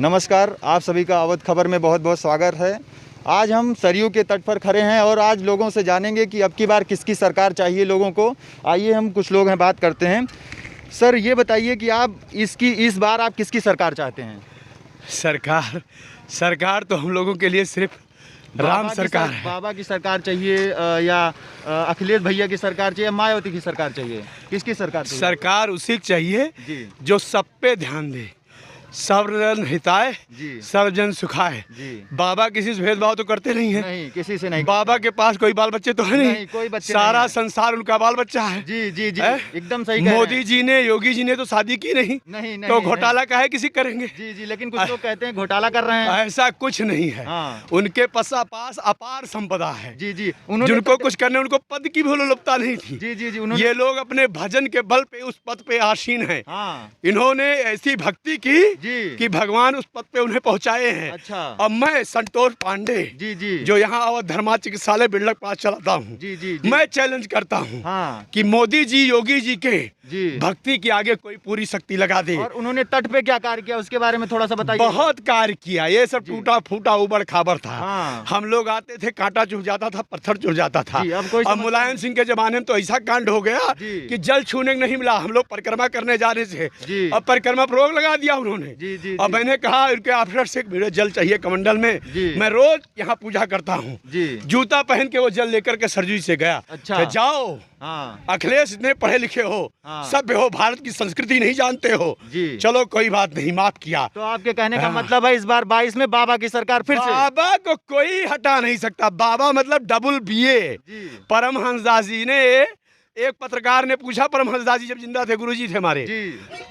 नमस्कार, आप सभी का अवध खबर में बहुत बहुत स्वागत है। आज हम सरयू के तट पर खड़े हैं और आज लोगों से जानेंगे कि अब की बार किसकी सरकार चाहिए लोगों को। आइए हम कुछ लोग हैं बात करते हैं। सर ये बताइए कि आप इस बार आप किसकी सरकार चाहते हैं? सरकार तो हम लोगों के लिए सिर्फ राम सरकार है। बाबा की सरकार चाहिए या अखिलेश भैया की सरकार चाहिए, मायावती की सरकार चाहिए? किसकी सरकार चाहिए? सरकार उसी की चाहिए जी। जो सब पे ध्यान दे, सर्वजन हिताय सर्वजन सुखाय। बाबा किसी से भेदभाव तो करते नहीं है। नहीं, किसी से नहीं। बाबा के पास कोई बाल बच्चे तो है नहीं, कोई बच्चे सारा नहीं संसार उनका बाल बच्चा है। जी जी जी, एकदम सही कह रहे हैं। मोदी जी ने, योगी जी ने तो शादी की नहीं, तो घोटाला काहे किसी करेंगे? जी जी, लेकिन कुछ लोग कहते हैं घोटाला कर रहे हैं। ऐसा कुछ नहीं है। हाँ। उनके पास अपार संपदा है। जी जी, जिनको कुछ करने, उनको पद की भी लोलुपता नहीं थी। जी जी जी, ये लोग अपने भजन के बल पे उस पद पे आसीन हैं। हाँ। इन्होंने ऐसी भक्ति की कि भगवान उस पद पे उन्हें पहुंचाए हैं। अच्छा। अब मैं संतोष पांडे जी जी, जो यहाँ अवध धर्मा चिकित्सालय बिल्डक पास चलाता हूँ, जी जी जी, मैं चैलेंज करता हूँ हाँ, कि मोदी जी, योगी जी के जी भक्ति के आगे कोई पूरी शक्ति लगा दे। और उन्होंने तट पे क्या कार्य किया उसके बारे में थोड़ा सा बताइए। बहुत कार्य किया। ये सब टूटा फूटा उबड़ खाबड़ था। हाँ। हम लोग आते थे, कांटा चुभ जाता था, पत्थर चुभ जाता था। अब मुलायम सिंह के जमाने में तो ऐसा कांड हो गया कि जल छूने नहीं मिला। हम लोग परिक्रमा करने जा रहे थे, अब परिक्रमा पर रोक लगा दिया उन्होंने। अब मैंने कहा उनके ऑफिसर से मेरे जल चाहिए कमंडल में, मैं रोज यहाँ पूजा करता हूँ। जूता पहन के वो जल लेकर के सरजू से गया। अच्छा। जाओ, हाँ। अखिलेश इतने पढ़े लिखे हो, हाँ। सभ्य हो, भारत की संस्कृति नहीं जानते हो, चलो कोई बात नहीं, माफ किया। तो आपके कहने का मतलब है इस बार 22 में बाबा की सरकार फिर से? बाबा को कोई हटा नहीं सकता। बाबा मतलब डबल BA। परमहंसदास जी ने, एक पत्रकार ने पूछा, परमहंसदास जी जब जिंदा थे, गुरुजी थे हमारे,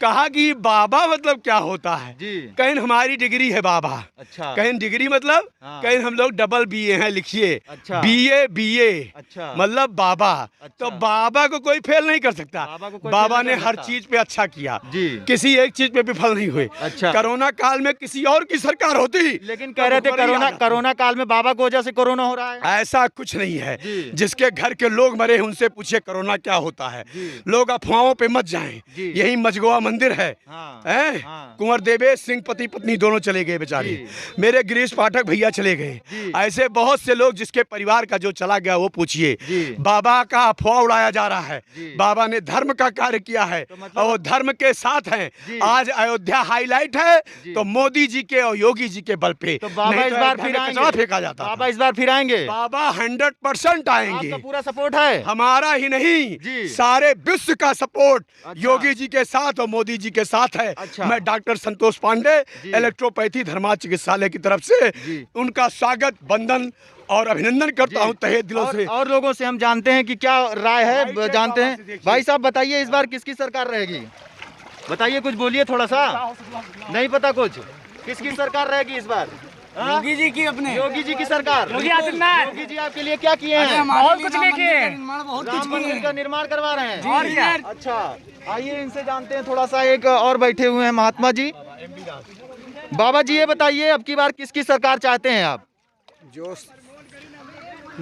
कहा कि बाबा मतलब क्या होता है? कहीं हमारी डिग्री है बाबा। अच्छा। कहीं डिग्री मतलब कहीं हम लोग डबल BA हैं, लिखिए। अच्छा। BA। अच्छा। मतलब बाबा। अच्छा। तो बाबा को कोई फेल नहीं कर सकता। बाबा ने हर चीज पे अच्छा किया, किसी एक चीज पे विफल नहीं हुए। अच्छा। कोरोना काल में किसी और की सरकार होती, लेकिन कह रहे थे कोरोना काल में बाबा की वजह से कोरोना हो रहा है। ऐसा कुछ नहीं है। जिसके घर के लोग मरे उनसे पूछिए कोरोना क्या होता है। लोग अफवाहों पे मत जाएं। यही मजगोआ मंदिर है। कुंवर देवेश सिंह पति पत्नी दोनों चले गए बेचारे। मेरे गिरीश पाठक भैया चले गए। ऐसे बहुत से लोग जिसके परिवार का जो चला गया वो पूछिए। बाबा का अफवाह उड़ाया जा रहा है। बाबा ने धर्म का कार्य किया है और वो धर्म के साथ हैं। आज अयोध्या हाईलाइट है तो मोदी जी के और योगी जी के बल पे। तो बाबा इस बार फिर आएंगे? फेंका जाता। बाबा इस बार फिर आएंगे? बाबा 100% आएंगे। आपका पूरा सपोर्ट है? हमारा ही नहीं, सारे विश्व का सपोर्ट। अच्छा। योगी जी के साथ और मोदी जी के साथ है। अच्छा। मैं डॉक्टर संतोष पांडे, इलेक्ट्रोपैथी धर्मा चिकित्सालय की तरफ से उनका स्वागत, वंदन और अभिनंदन करता हूं तहे दिलों से। और लोगों से हम जानते हैं कि क्या राय है, जानते हैं। भाई साहब बताइए इस बार किसकी सरकार रहेगी? बताइए, कुछ बोलिए थोड़ा सा। नहीं पता कुछ? किसकी सरकार रहेगी इस बार? योगी जी की, अपने योगी जी की सरकार। योगी आदित्यनाथ। योगी जी आपके लिए क्या किए हैं? और कुछ नहीं किए, राम मंदिर का निर्माण करवा रहे हैं। और क्या? अच्छा, आइए इनसे जानते हैं थोड़ा सा। एक और बैठे हुए हैं महात्मा जी। बाबा जी ये बताइए अब की बार किसकी सरकार चाहते हैं आप?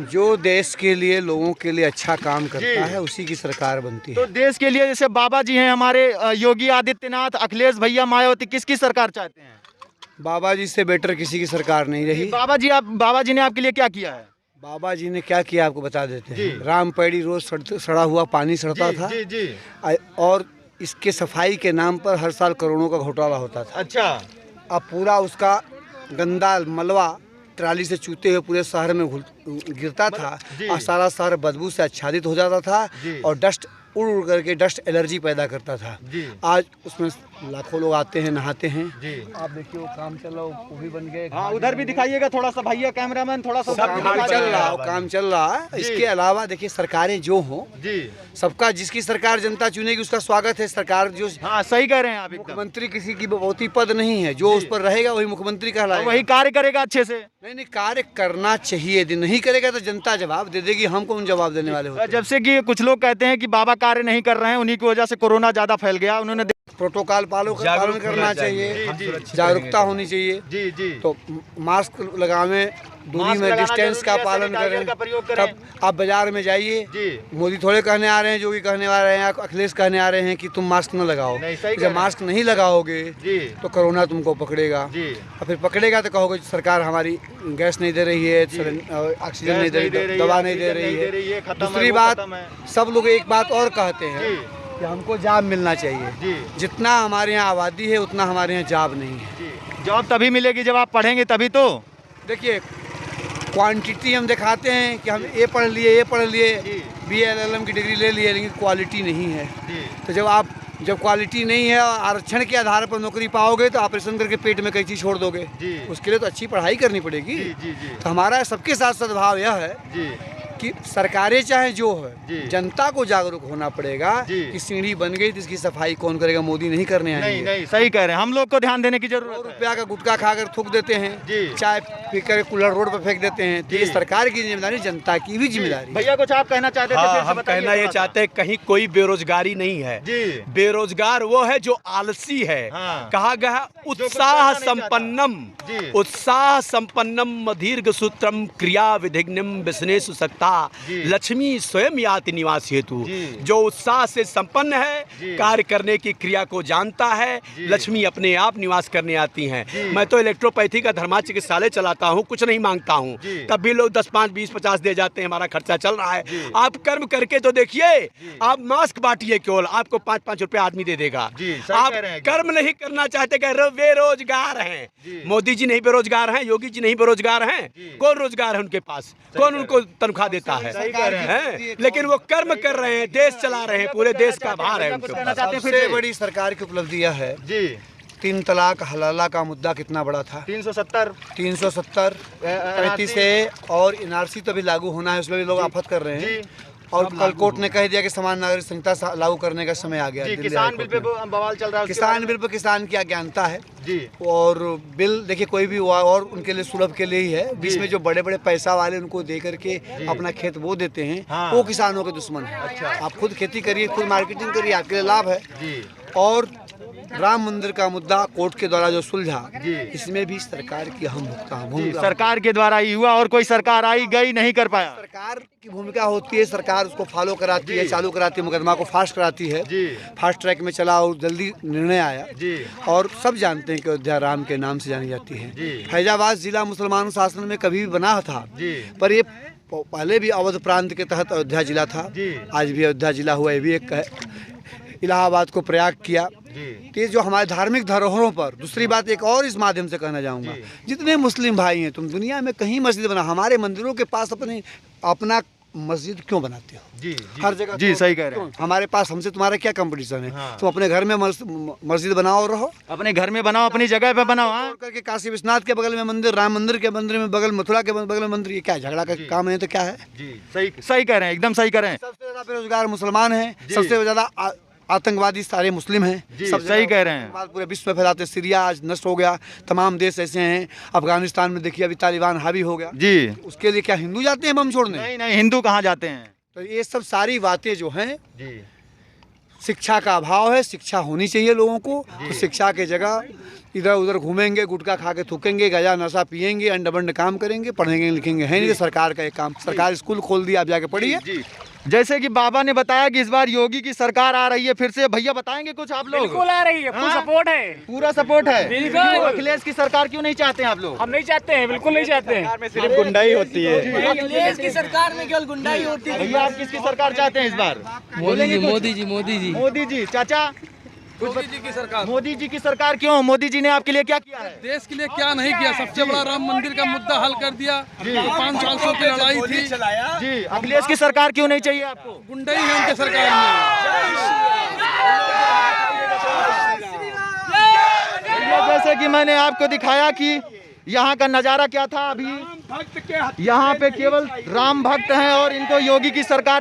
जो देश के लिए, लोगों के लिए अच्छा काम करता है उसी की सरकार बनती है। तो देश के लिए जैसे बाबा जी हैं हमारे, योगी आदित्यनाथ, अखिलेश भैया, मायावती, किसकी सरकार चाहते हैं? बाबा जी से बेटर किसी की सरकार नहीं रही। बाबा जी ने आपके लिए क्या किया है? बाबा जी ने क्या किया आपको बता देते हैं। राम पैड़ी रोज सड़ा हुआ पानी सड़ता था। और इसके सफाई के नाम पर हर साल करोड़ों का घोटाला होता था। अच्छा। अब पूरा उसका गंदा मलबा ट्राली से चूते हुए पूरे शहर में गिरता था और सारा शहर बदबू से आच्छादित हो जाता था और डस्ट उड़ उड़ करके डस्ट एलर्जी पैदा करता था। आज उसमें लाखों लोग आते हैं, नहाते हैं। आप देखिए वो काम चल रहा, वो भी बन गए। हाँ, उधर भी दिखाइएगा थोड़ा सा भैया, कैमरामैन थोड़ा सा। काम चल रहा है। इसके अलावा देखिए सरकारें जो हो, सबका, जिसकी सरकार जनता चुनेगी उसका स्वागत है। सरकार जो, हाँ सही कह रहे हैं आप, मुख्यमंत्री किसी की बहुत ही पद नहीं है। जो उस पर रहेगा वही मुख्यमंत्री कहलाएगा, वही कार्य करेगा अच्छे से। नहीं, कार्य करना चाहिए। यदि नहीं करेगा तो जनता जवाब दे देगी। हम कौन जवाब देने वाले होते हैं? जब से कि कुछ लोग कहते हैं कि बाबा कार्य नहीं कर रहे हैं, उन्हीं की वजह से कोरोना ज्यादा फैल गया। उन्होंने प्रोटोकॉल पालन करना चाहिए, जागरूकता होनी चाहिए। तो मास्क लगावे, दूरी मास्क में लगाना डिस्टेंस जरूरी का है, पालन सैनिटाइजर करें। का प्रयोग करें। तब आप बाजार में जाइए, जी। मोदी थोड़े कहने आ रहे हैं, जो भी कहने आ रहे हैं, अखिलेश कहने आ रहे हैं कि तुम मास्क न लगाओ। नहीं, सही कह जब रहे हैं। मास्क नहीं लगाओगे जी। तो कोरोना तुमको पकड़ेगा, जी। और फिर पकड़ेगा तो कहोगे सरकार हमारी गैस नहीं दे रही है, ऑक्सीजन नहीं दे रही, दवा नहीं दे रही है। खत्म है, दूसरी वो बात, खत्म है। सब लोग एक बात और कहते हैं जी। कि हमको जॉब मिलना चाहिए। जी। जितना हमारे यहाँ आबादी है उतना हमारे यहाँ जॉब नहीं है। जी। जॉब तभी मिलेगी जब आप पढ़ेंगे तभी तो। देखिए, क्वांटिटी हम दिखाते हैं कि हम ये पढ़ लिए, जी। BA-LLM की डिग्री ले लिए, लेकिन क्वालिटी नहीं है। जी। तो जब क्वालिटी नहीं है और आरक्षण के आधार पर नौकरी पाओगे तो ऑपरेशन करके पेट में कैंची छोड़ दोगे। जी। उसके लिए तो अच्छी पढ़ाई करनी पड़ेगी। जी, जी, जी। तो हमारा सबके साथ सद्भाव यह है जी। कि सरकारें चाहे जो जी। है, जनता को जागरूक होना पड़ेगा जी। कि सीढ़ी बन गई तो इसकी सफाई कौन करेगा? मोदी नहीं करने नहीं आएंगे। नहीं, सही कह रहे हैं, हम लोग को ध्यान देने की जरूरत 100 है। रुपया का गुटखा खाकर थूक देते हैं, जी। चाय पीकर कूलर रोड पर फेंक देते हैं। तो ये जी। सरकार की जिम्मेदारी, जनता की भी जिम्मेदारी है। भैया कुछ आप कहना चाहते थे? हाँ, फिर से हम बताइए कहना ये थोड़ा सा। चाहते हैं कहीं कोई बेरोजगारी नहीं है। जी। बेरोजगार वो है जो आलसी है। हाँ। कहा गया है, कुछ उत्साह करना नहीं संपन्नम, जी। उत्साह संपन्नम दीर्घ सूत्रम क्रिया विधिग्नम बिस्नेसु सकता जी। लक्ष्मी स्वयं याति निवास हेतु। जी। जो उत्साह से संपन्न है, जी। कार्य करने की क्रिया को जानता है, जी। लक्ष्मी अपने आप निवास करने आती हैं। जी। मैं तो इलेक्ट्रोपैथी का धर्मा चिकित्सालय चलाता हूँ, कुछ नहीं मांगता हूँ, जी। तब भी लोग 10, 5, 20, 50 दे जाते हैं, हमारा खर्चा चल रहा है। जी। आप कर्म करके तो देखिए, आप मास्क बांटिए, केवल आपको 5-5 रुपए आदमी दे देगा। जी, सही आप कह रहे हैं। कर्म नहीं करना चाहते, कह रहे हो बेरोजगार हैं। जी। मोदी जी नहीं बेरोजगार हैं, योगी जी नहीं बेरोजगार हैं, जी। कौन रोजगार है उनके पास? कौन उनको तनख्वाह देता है? सही कह रहे हैं। हैं? लेकिन वो कर्म कर रहे हैं, देश चला रहे हैं, पूरे देश का भार है उनके कहना ऊपर। चाहते हैं फिर सबसे से? बड़ी सरकार की उपलब्धि यह है, जी। 3 तलाक हलाला का मुद्दा कितना बड़ा था। 370 370 35 है, और NRC तो भी लागू होना है, उसमें भी लोग आफत कर रहे हैं। और कल कोर्ट ने कह दिया कि समान नागरिक संहिता लागू करने का समय आ गया। जी। दिल्ली किसान बिल हाईकोर्ट पे में। बवाल चल रहा है, उसके किसान बारे बिल पर किसान की अज्ञानता है। जी। और बिल देखिए कोई भी हुआ और उनके लिए सुलभ के लिए ही है। बीच में जो बड़े बड़े पैसा वाले उनको दे करके अपना खेत बो देते हैं, हाँ। वो किसानों के दुश्मन है। अच्छा। आप खुद खेती करिए, खुद मार्केटिंग करिए, आपके लिए लाभ है। जी। और राम मंदिर का मुद्दा कोर्ट के द्वारा जो सुलझा, जी। इसमें भी सरकार की अहम जी, भूमिका। सरकार के द्वारा ही हुआ और कोई सरकार आई गई नहीं कर पाया। सरकार की भूमिका होती है, सरकार उसको फॉलो कराती है, चालू कराती है, मुकदमा को फास्ट कराती है। जी। फास्ट ट्रैक में चला और जल्दी निर्णय आया। जी। और सब जानते हैं कि अयोध्या राम के नाम से जानी जाती है। जी। फैजाबाद जिला मुसलमान शासन में कभी भी बना था, जी। पर ये पहले भी अवध प्रांत के तहत अयोध्या जिला था। जी। आज भी अयोध्या जिला हुआ, ये भी एक है। इलाहाबाद को प्रयाग किया। जी। तो ये जो हमारे धार्मिक धरोहरों पर, दूसरी बात एक और इस माध्यम से कहना चाहूँगा, जितने मुस्लिम भाई हैं, तुम दुनिया में कहीं मस्जिद बना, हमारे मंदिरों के पास अपना मस्जिद क्यों बनाते हो? जी। जी। हर जगह जी, क्यों? सही कह रहे हैं। क्यों? हमारे पास हमसे तुम्हारा क्या कंपटीशन है? हाँ। तुम अपने घर में मस्जिद बनाओ और रहो। अपने घर में बनाओ, अपनी जगह पे बनाओ। हाँ। और करके काशी विश्वनाथ के बगल में मंदिर, राम मंदिर के मंदिर में बगल, मथुरा के बगल में मंदिर, ये क्या झगड़ा का काम है? तो क्या है? जी, सही सही कह रहे हैं, एकदम सही कह रहे हैं। सबसे ज्यादा बेरोजगार मुसलमान हैं, जी। सबसे ज्यादा आतंकवादी सारे मुस्लिम हैं। जी, सबसे सही ज्यादा कह रहे हैं। आतंकवाद पूरे विश्व में फैलाते। सीरिया आज नष्ट हो गया, तमाम देश ऐसे हैं। अफगानिस्तान में देखिए अभी तालिबान हावी हो गया। जी। उसके लिए क्या हिंदू जाते हैं बम छोड़ने? नहीं नहीं, हिंदू कहाँ जाते हैं? तो ये सब सारी बातें जो हैं, जी। शिक्षा का अभाव है। शिक्षा होनी चाहिए लोगों को। तो शिक्षा के जगह इधर उधर घूमेंगे, गुटखा खा के थूकेंगे, गजा नशा पियेंगे, अंड बंड काम करेंगे, पढ़ेंगे लिखेंगे है नहीं। सरकार का एक काम, सरकार स्कूल खोल दिया, आप जाके पढ़िए। जी। जैसे कि बाबा ने बताया कि इस बार योगी की सरकार आ रही है फिर से, भैया बताएंगे कुछ आप लोग? बिल्कुल आ रही है, फुल हाँ? सपोर्ट है। पूरा सपोर्ट है। बिल्कुल। तो अखिलेश की सरकार क्यों नहीं चाहते हैं आप लोग? हम नहीं चाहते हैं, बिल्कुल नहीं चाहते हैं। सिर्फ गुंडाई होती है। अखिलेश की सरकार में केवल गुंडाई होती है। भैया आप किसकी सरकार चाहते हैं इस बार? मोदी जी मोदी जी मोदी जी मोदी जी। चाचा, मोदी जी की सरकार। मोदी जी की सरकार क्यों? मोदी जी ने आपके लिए क्या किया है? देश के लिए क्या नहीं किया? सबसे बड़ा राम मंदिर का मुद्दा हल कर दिया। 5 साल से की लड़ाई थी। जी। अखिलेश की सरकार क्यों नहीं चाहिए आपको? गुंडाई है उनके सरकार में। जैसे कि मैंने आपको दिखाया कि यहाँ का नज़ारा क्या था। अभी यहाँ पे केवल राम भक्त हैं और इनको योगी की सरकार